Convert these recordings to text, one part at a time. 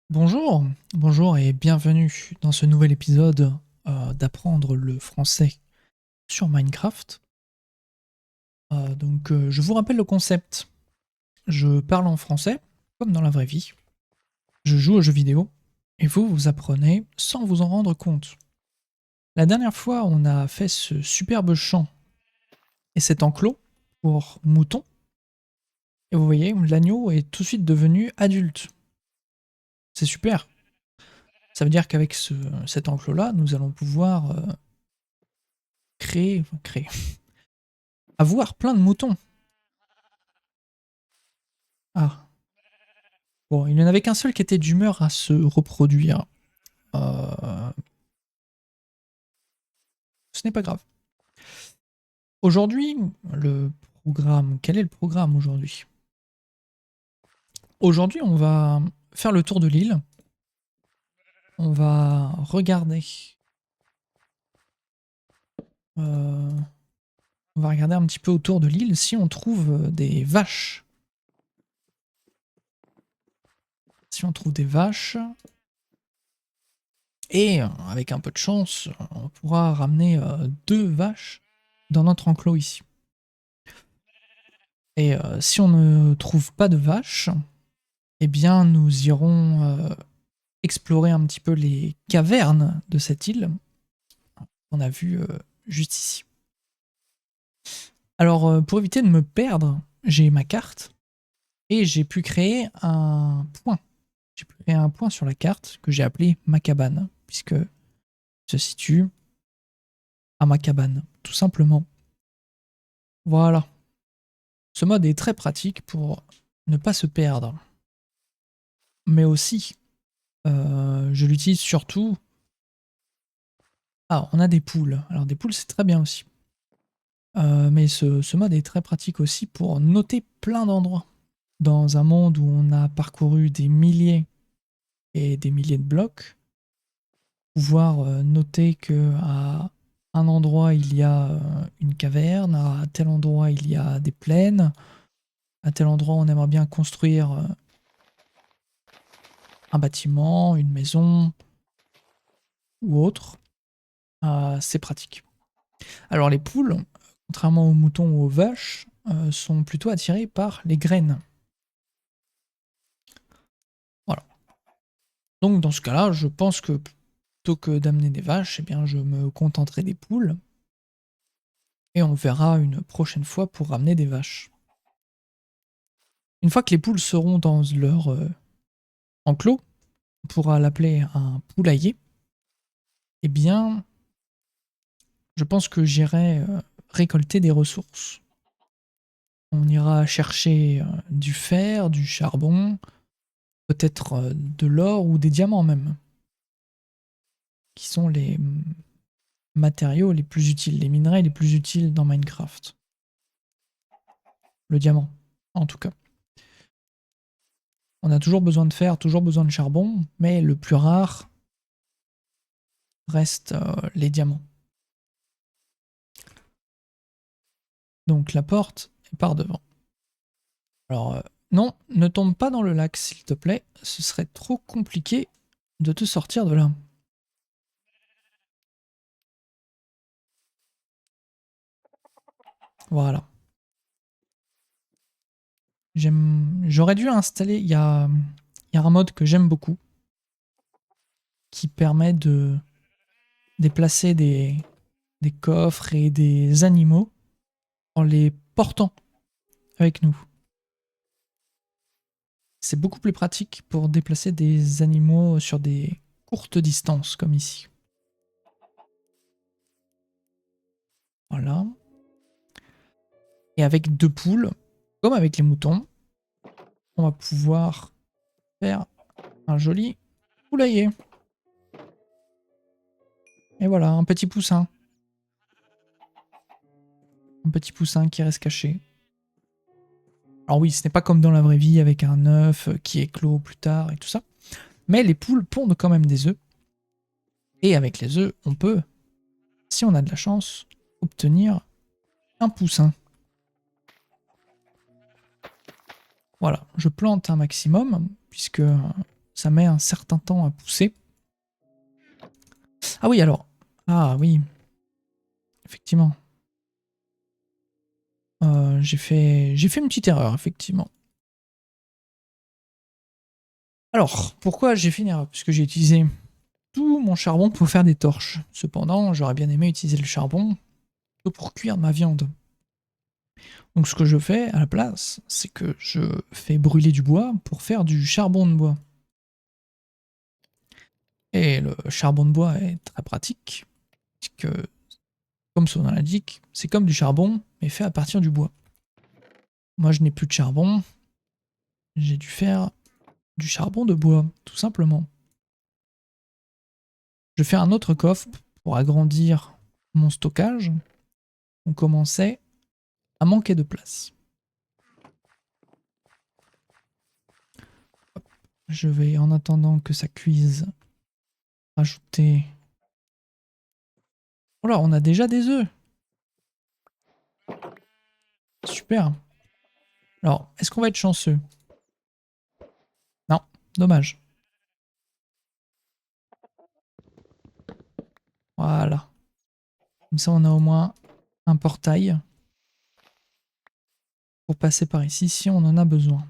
Bonjour, bonjour et bienvenue dans ce nouvel épisode d'apprendre le français sur Minecraft. Je vous rappelle le concept. Je parle en français, comme dans la vraie vie. Je joue aux jeux vidéo et vous apprenez sans vous en rendre compte. La dernière fois, on a fait ce superbe chant et cet enclos pour moutons. Et vous voyez, l'agneau est tout de suite devenu adulte. C'est super. Ça veut dire qu'avec cet enclos-là, nous allons pouvoir créer, avoir plein de moutons. Ah, bon, il n'y en avait qu'un seul qui était d'humeur à se reproduire. Euh, Ce n'est pas grave. Aujourd'hui, le programme. Quel est le programme aujourd'hui? Aujourd'hui, on va faire le tour de l'île. On va regarder. euh, on va regarder un petit peu autour de l'île si on trouve des vaches. Si on trouve des vaches. Et avec un peu de chance, on pourra ramener 2 vaches dans notre enclos ici. Et si on ne trouve pas de vaches, eh bien nous irons explorer un petit peu les cavernes de cette île qu'on a vu juste ici. Alors pour éviter de me perdre, j'ai ma carte et j'ai pu créer un point. J'ai pu créer un point sur la carte que j'ai appelé ma cabane, puisque se situe à ma cabane, tout simplement. Voilà. Ce mode est très pratique pour ne pas se perdre. Mais aussi, je l'utilise surtout. Ah, on a des poules. Alors des poules, c'est très bien aussi. Mais ce mode est très pratique aussi pour noter plein d'endroits. Dans un monde où on a parcouru des milliers et des milliers de blocs, pouvoir noter que à un endroit il y a une caverne, à tel endroit il y a des plaines, à tel endroit on aimerait bien construire un bâtiment, une maison ou autre, c'est pratique. Alors les poules, contrairement aux moutons ou aux vaches, sont plutôt attirées par les graines. Voilà. Donc dans ce cas-là, je pense que plutôt que d'amener des vaches, eh bien je me contenterai des poules. Et on verra une prochaine fois pour ramener des vaches. Une fois que les poules seront dans leur enclos, on pourra l'appeler un poulailler. Eh bien, je pense que j'irai récolter des ressources. On ira chercher du fer, du charbon, peut-être de l'or ou des diamants même, qui sont les matériaux les plus utiles, les minerais les plus utiles dans Minecraft. Le diamant, en tout cas. On a toujours besoin de fer, toujours besoin de charbon, mais le plus rare reste les diamants. Donc la porte est par devant. Alors non, ne tombe pas dans le lac s'il te plaît, ce serait trop compliqué de te sortir de là. Voilà. J'aurais dû installer, il y a un mode que j'aime beaucoup qui permet de déplacer des coffres et des animaux en les portant avec nous. C'est beaucoup plus pratique pour déplacer des animaux sur des courtes distances comme ici. Voilà. Et avec 2 poules, comme avec les moutons, on va pouvoir faire un joli poulailler. Et voilà, un petit poussin. Un petit poussin qui reste caché. Alors oui, ce n'est pas comme dans la vraie vie avec un œuf qui éclot plus tard et tout ça. Mais les poules pondent quand même des œufs. Et avec les œufs, on peut, si on a de la chance, obtenir un poussin. Voilà, je plante un maximum, puisque ça met un certain temps à pousser. Ah oui, alors. Ah oui. Effectivement. J'ai fait une petite erreur, effectivement. Alors, pourquoi j'ai fait une erreur? Puisque j'ai utilisé tout mon charbon pour faire des torches. Cependant, j'aurais bien aimé utiliser le charbon pour cuire ma viande. Donc ce que je fais à la place, c'est que je fais brûler du bois pour faire du charbon de bois. Et le charbon de bois est très pratique, puisque, comme son nom l'indique, c'est comme du charbon, mais fait à partir du bois. Moi, je n'ai plus de charbon, j'ai dû faire du charbon de bois, tout simplement. Je fais un autre coffre pour agrandir mon stockage. On commençait à manquer de place. Je vais, en attendant que ça cuise, rajouter... Oh là, on a déjà des œufs. Super. Alors, est-ce qu'on va être chanceux? Non, dommage. Voilà. Comme ça, on a au moins un portail pour passer par ici si on en a besoin.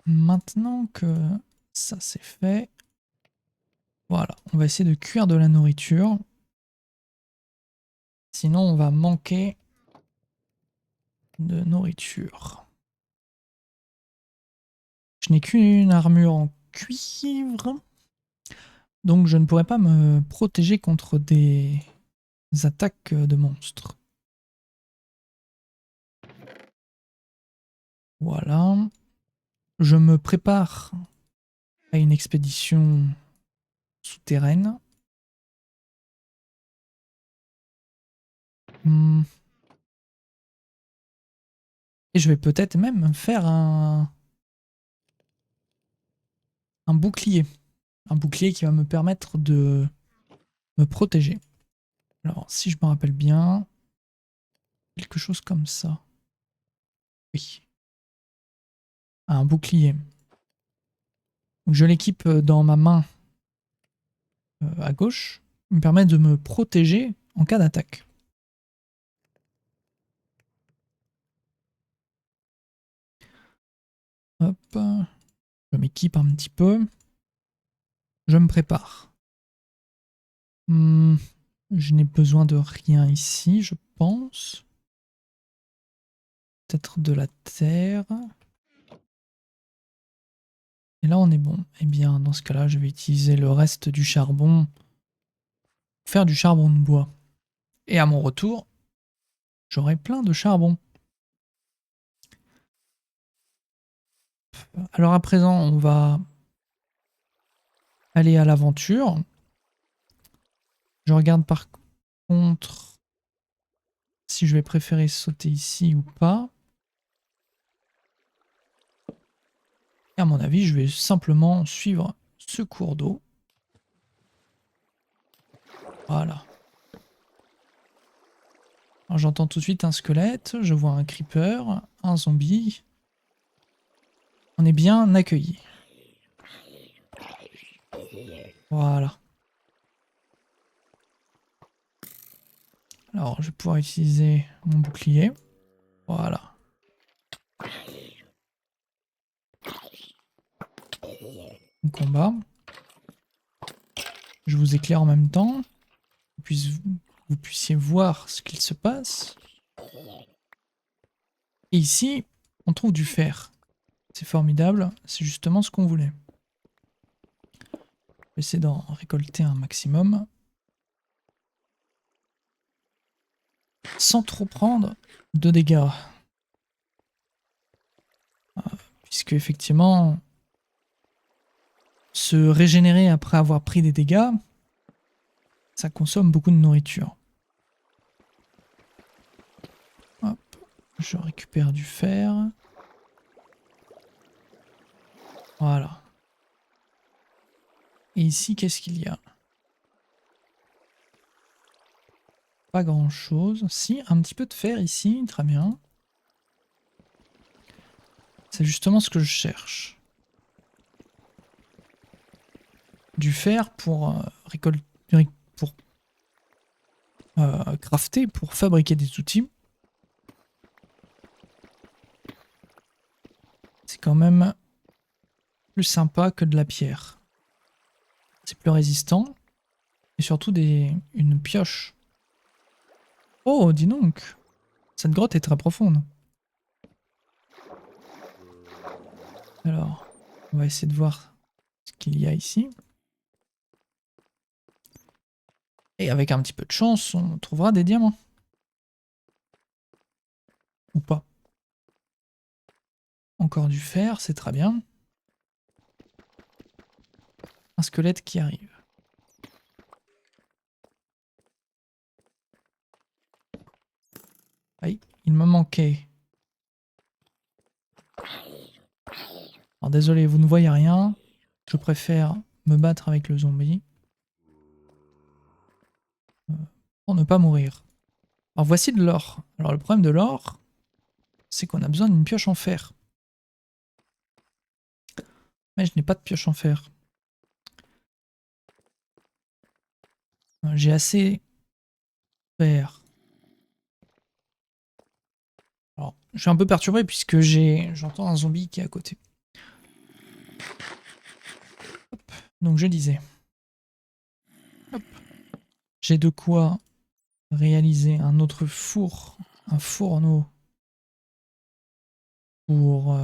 Maintenant que ça c'est fait, voilà, on va essayer de cuire de la nourriture. Sinon, on va manquer de nourriture. Je n'ai qu'une armure en cuivre, donc je ne pourrais pas me protéger contre des attaques de monstres. Voilà. Je me prépare à une expédition souterraine. Et je vais peut-être même faire un bouclier. Un bouclier qui va me permettre de me protéger. Alors, si je me rappelle bien, quelque chose comme ça. Oui. Un bouclier. Donc, je l'équipe dans ma main à gauche. Il me permet de me protéger en cas d'attaque. Hop. Je m'équipe un petit peu. Je me prépare. Je n'ai besoin de rien ici, je pense. Peut-être de la terre. Et là, on est bon. Eh bien, dans ce cas-là, je vais utiliser le reste du charbon pour faire du charbon de bois. Et à mon retour, j'aurai plein de charbon. Alors à présent, on va aller à l'aventure. Je regarde par contre si je vais préférer sauter ici ou pas. Et à mon avis, je vais simplement suivre ce cours d'eau. Voilà. Alors j'entends tout de suite un squelette, je vois un creeper, un zombie. On est bien accueillis. Voilà. Alors je vais pouvoir utiliser mon bouclier. Voilà. On combat. Je vous éclaire en même temps. Vous puissiez voir ce qu'il se passe. Et ici, on trouve du fer. C'est formidable, c'est justement ce qu'on voulait. Je vais essayer d'en récolter un maximum. Sans trop prendre de dégâts. Puisque effectivement, se régénérer après avoir pris des dégâts, ça consomme beaucoup de nourriture. Hop, je récupère du fer. Voilà. Et ici, qu'est-ce qu'il y a? Pas grand chose. Si, un petit peu de fer ici, très bien. C'est justement ce que je cherche. Du fer pour récolter, pour crafter, pour fabriquer des outils. C'est quand même plus sympa que de la pierre. C'est plus résistant. Et surtout une pioche. Oh, dis donc. Cette grotte est très profonde. Alors, on va essayer de voir ce qu'il y a ici. Et avec un petit peu de chance, on trouvera des diamants. Ou pas. Encore du fer, c'est très bien. Un squelette qui arrive. Aïe, il me manquait. Alors désolé, vous ne voyez rien. Je préfère me battre avec le zombie. Pour ne pas mourir. Alors voici de l'or. Alors le problème de l'or, c'est qu'on a besoin d'une pioche en fer. Mais je n'ai pas de pioche en fer. J'ai assez de fer. Alors, je suis un peu perturbé puisque j'entends un zombie qui est à côté. Hop. Donc je disais. J'ai de quoi réaliser un autre four, un fourneau pour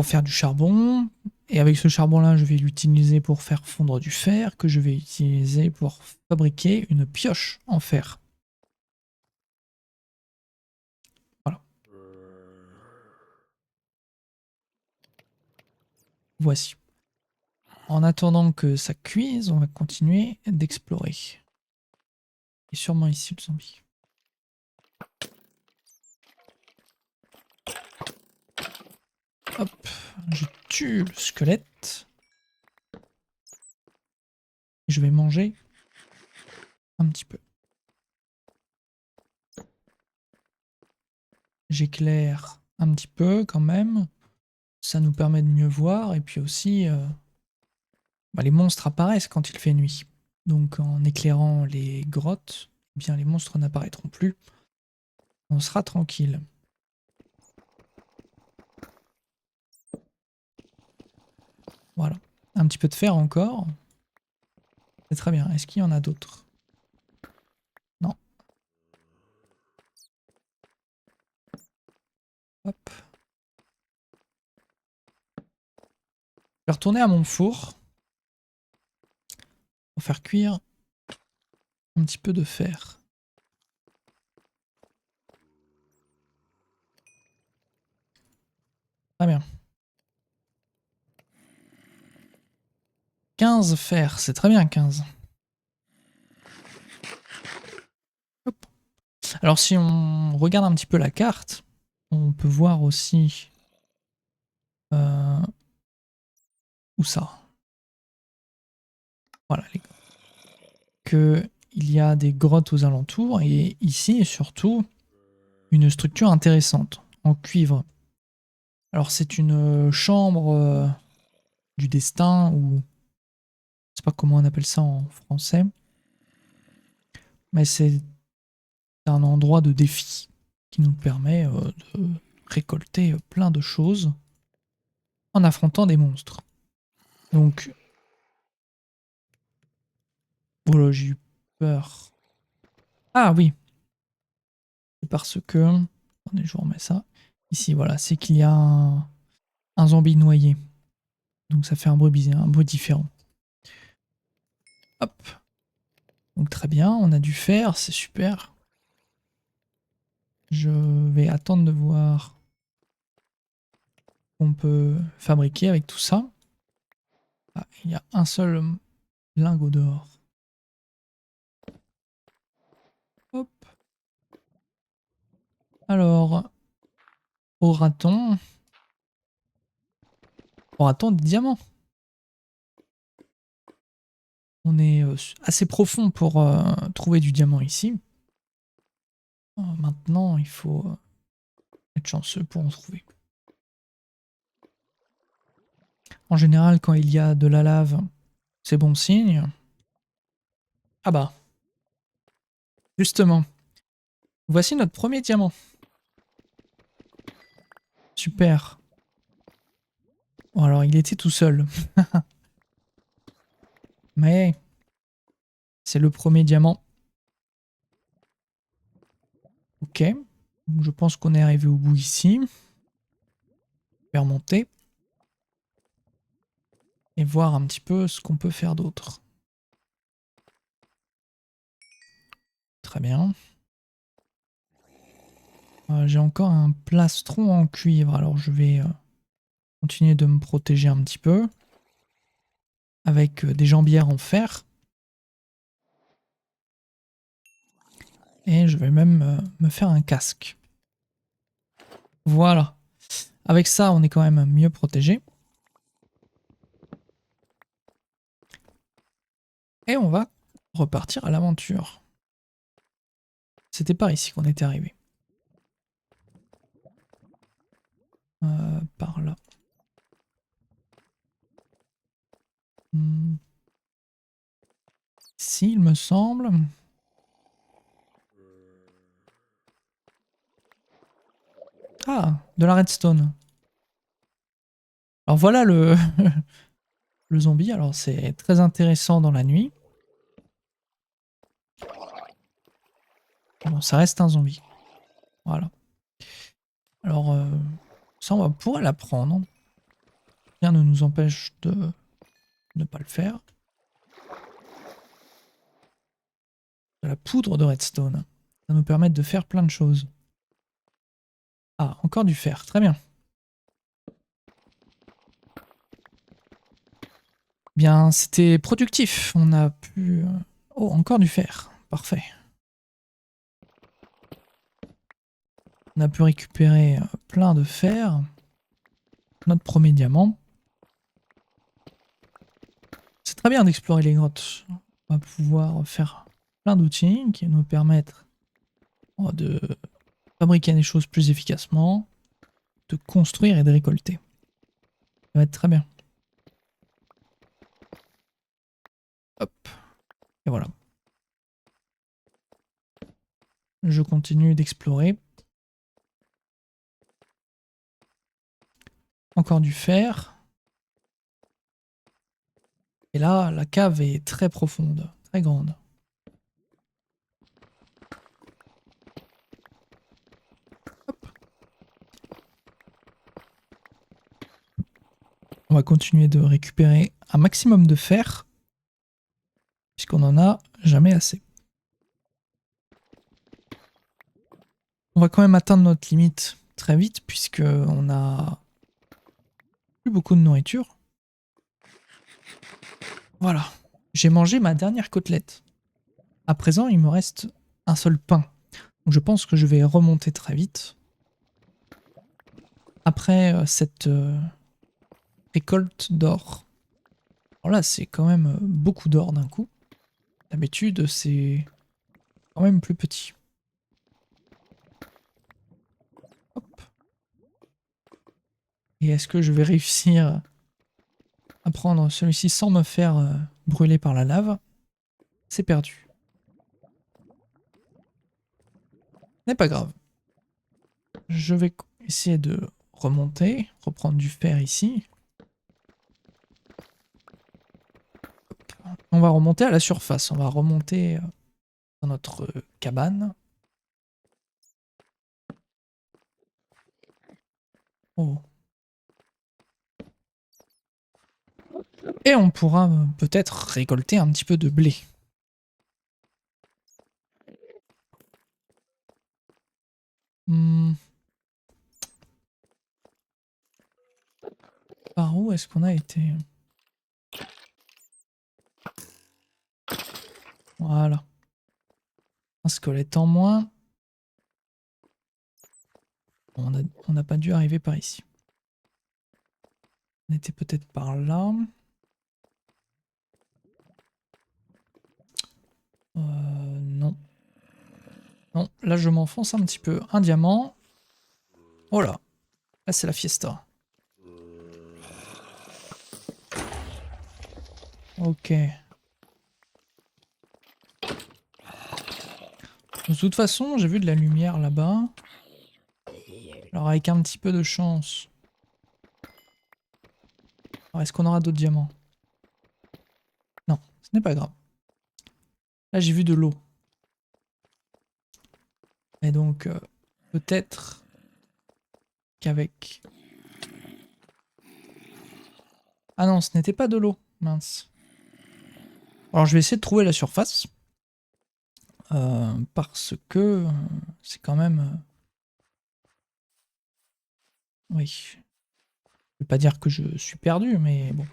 faire du charbon. Et avec ce charbon-là, je vais l'utiliser pour faire fondre du fer, que je vais utiliser pour fabriquer une pioche en fer. Voilà. Voici. En attendant que ça cuise, on va continuer d'explorer. Et sûrement ici le zombie. Hop, je tue le squelette. Je vais manger un petit peu. J'éclaire un petit peu quand même. Ça nous permet de mieux voir. Et puis aussi, les monstres apparaissent quand il fait nuit. Donc en éclairant les grottes, eh bien les monstres n'apparaîtront plus. On sera tranquille. Voilà. Un petit peu de fer encore. C'est très bien. Est-ce qu'il y en a d'autres? Non. Hop. Je vais retourner à mon four pour faire cuire un petit peu de fer. Très bien. 15 fer, c'est très bien 15. Hop. Alors si on regarde un petit peu la carte, on peut voir aussi... où ça? Voilà. Il y a des grottes aux alentours et ici surtout une structure intéressante en cuivre. Alors c'est une chambre du destin ou je sais pas comment on appelle ça en français, mais c'est un endroit de défi qui nous permet de récolter plein de choses en affrontant des monstres. Donc voilà, j'ai eu peur. Ah oui, c'est parce que attendez, je vous remets ça ici. Voilà, c'est qu'il y a un zombie noyé. Donc ça fait un bruit bizarre, un bruit différent. Hop. Donc très bien, on a du fer, c'est super. Je vais attendre de voir ce qu'on peut fabriquer avec tout ça. Ah, il y a un seul lingot d'or. Hop. Alors, aura-t-on des diamants? On est assez profond pour trouver du diamant ici. Maintenant, il faut être chanceux pour en trouver. En général, quand il y a de la lave, c'est bon signe. Ah bah, justement, voici notre premier diamant. Super. Bon, alors, il était tout seul. Mais c'est le premier diamant. Ok. Je pense qu'on est arrivé au bout ici. Je vais remonter. Et voir un petit peu ce qu'on peut faire d'autre. Très bien. J'ai encore un plastron en cuivre, alors je vais continuer de me protéger un petit peu. Avec des jambières en fer. Et je vais même me faire un casque. Voilà. Avec ça, on est quand même mieux protégé. Et on va repartir à l'aventure. C'était par ici qu'on était arrivé. Par là. Ici, il me semble. Ah, de la redstone. Alors voilà le, le zombie. Alors c'est très intéressant dans la nuit. Bon, ça reste un zombie. Voilà. Alors, ça, on pourrait l'apprendre. Rien ne nous empêche de ne pas le faire. De la poudre de redstone. Ça nous permet de faire plein de choses. Ah, encore du fer. Très bien. Bien, c'était productif. On a pu... Oh, encore du fer. Parfait. On a pu récupérer plein de fer. Notre premier diamant. C'est très bien d'explorer les grottes. On va pouvoir faire plein d'outils qui nous permettent de fabriquer des choses plus efficacement, de construire et de récolter. Ça va être très bien. Hop. Et voilà. Je continue d'explorer. Encore du fer. Et là, la cave est très profonde, très grande. Hop. On va continuer de récupérer un maximum de fer, puisqu'on en a jamais assez. On va quand même atteindre notre limite très vite, puisqu'on a plus beaucoup de nourriture. Voilà. J'ai mangé ma dernière côtelette. À présent, il me reste un seul pain. Donc je pense que je vais remonter très vite. Après cette récolte d'or. Alors là, c'est quand même beaucoup d'or d'un coup. D'habitude, c'est quand même plus petit. Hop. Et est-ce que je vais réussir à prendre celui-ci sans me faire brûler par la lave? C'est perdu. N'est pas grave. Je vais essayer de remonter, reprendre du fer ici. Hop. On va remonter à la surface. On va remonter dans notre cabane. Oh. Et on pourra peut-être récolter un petit peu de blé. Hmm. Par où est-ce qu'on a été? Voilà. Un squelette en moins. On n'a pas dû arriver par ici. On était peut-être par là. Non. Non, là je m'enfonce un petit peu. Un diamant. Oh là. Là c'est la fiesta. Ok. De toute façon, j'ai vu de la lumière là-bas. Alors avec un petit peu de chance. Alors est-ce qu'on aura d'autres diamants? Non, ce n'est pas grave. Là j'ai vu de l'eau. Et donc peut-être qu'avec... Ah non, ce n'était pas de l'eau. Mince. Alors je vais essayer de trouver la surface. Parce que c'est quand même... oui. Je vais pas dire que je suis perdu, mais bon.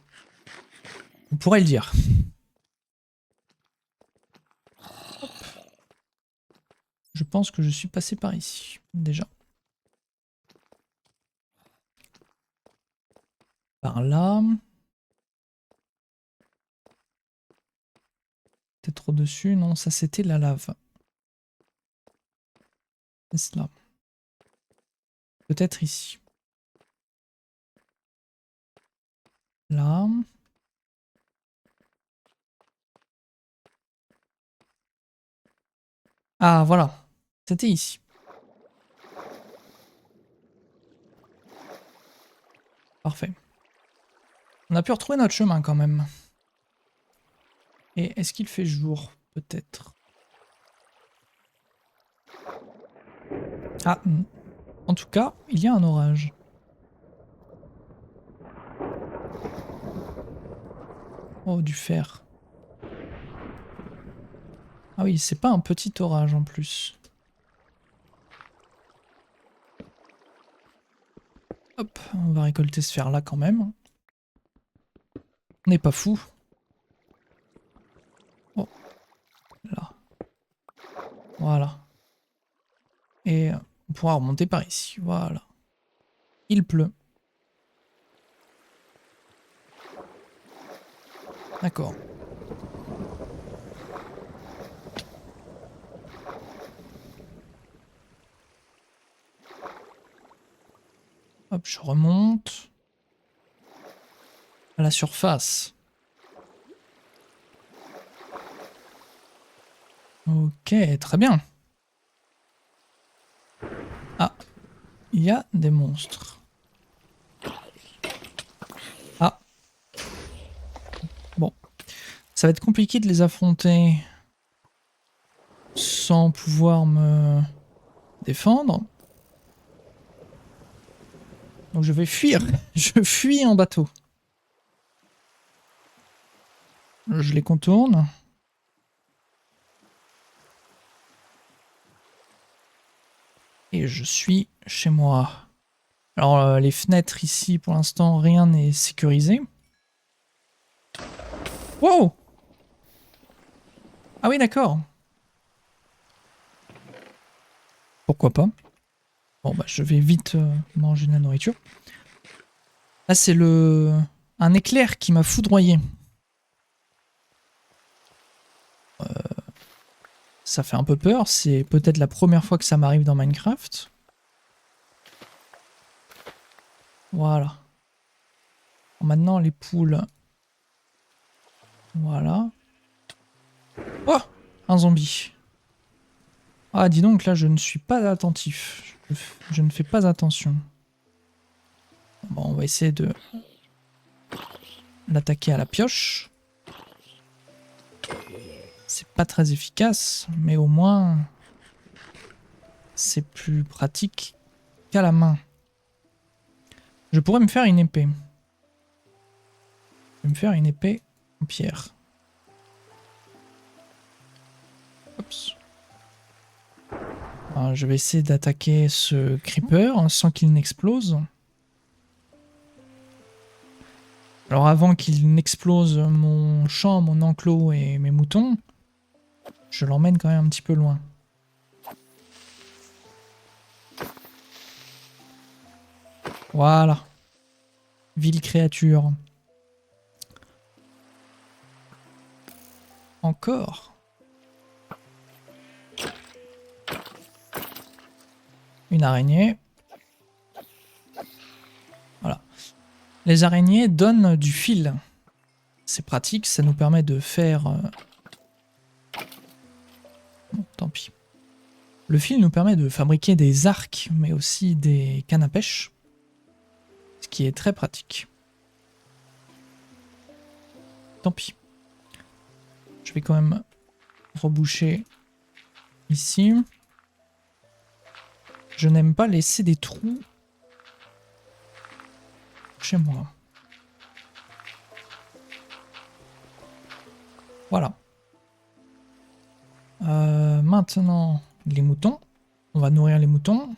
On pourrait le dire. Hop. Je pense que je suis passé par ici, déjà. Par là. Peut-être au-dessus. Non, ça c'était la lave. C'est cela. Peut-être ici. Là. Ah, voilà. C'était ici. Parfait. On a pu retrouver notre chemin quand même. Et est-ce qu'il fait jour? Peut-être. Ah, en tout cas, il y a un orage. Oh, du fer. Ah oui, c'est pas un petit orage en plus. Hop, on va récolter ce fer là quand même. On n'est pas fou. Oh, là. Voilà. Et on pourra remonter par ici. Voilà. Il pleut. D'accord. Hop, je remonte. À la surface. Ok, très bien. Ah, il y a des monstres. Ah. Bon. Ça va être compliqué de les affronter sans pouvoir me défendre. Donc je vais fuir. Je fuis en bateau. Je les contourne. Et je suis chez moi. Alors les fenêtres ici, pour l'instant, rien n'est sécurisé. Wow! Ah oui, d'accord. Pourquoi pas? Bon, bah je vais vite manger de la nourriture. Là, c'est un éclair qui m'a foudroyé. Ça fait un peu peur. C'est peut-être la première fois que ça m'arrive dans Minecraft. Voilà. Maintenant, les poules. Voilà. Oh! Un zombie. Ah, dis donc, là, je ne suis pas attentif. Je ne fais pas attention. Bon, on va essayer de l'attaquer à la pioche. C'est pas très efficace, mais au moins, c'est plus pratique qu'à la main. Je pourrais me faire une épée. Je vais me faire une épée en pierre. Oups. Alors, je vais essayer d'attaquer ce creeper sans qu'il n'explose. Alors avant qu'il n'explose mon champ, mon enclos et mes moutons, je l'emmène quand même un petit peu loin. Voilà. Ville créature. Encore. une araignée. Voilà. Les araignées donnent du fil. C'est pratique, ça nous permet de faire... Bon, tant pis. Le fil nous permet de fabriquer des arcs, mais aussi des cannes à pêche. Ce qui est très pratique. Tant pis. Je vais quand même reboucher ici. Je n'aime pas laisser des trous chez moi. Voilà. Maintenant, les moutons. On va nourrir les moutons.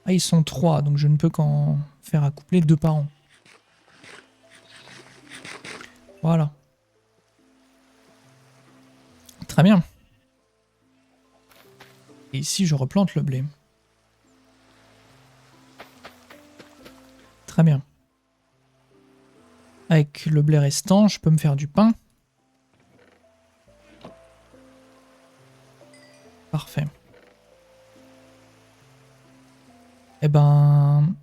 Ah, ils sont 3, donc je ne peux qu'en faire accoupler 2 par an. Voilà. Très bien. Et ici, je replante le blé. Très bien. Avec le blé restant, je peux me faire du pain. Parfait. Eh ben...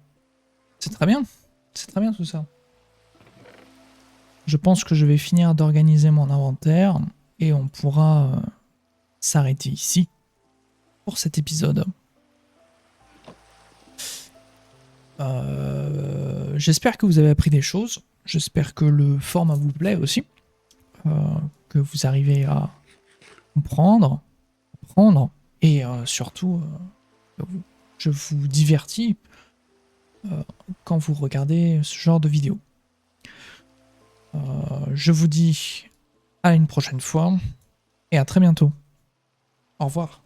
C'est très bien. C'est très bien tout ça. Je pense que je vais finir d'organiser mon inventaire et on pourra s'arrêter ici pour cet épisode. J'espère que vous avez appris des choses. J'espère que le format vous plaît aussi. Que vous arrivez à comprendre, apprendre et surtout je vous divertis quand vous regardez ce genre de vidéo. Je vous dis à une prochaine fois et à très bientôt. Au revoir.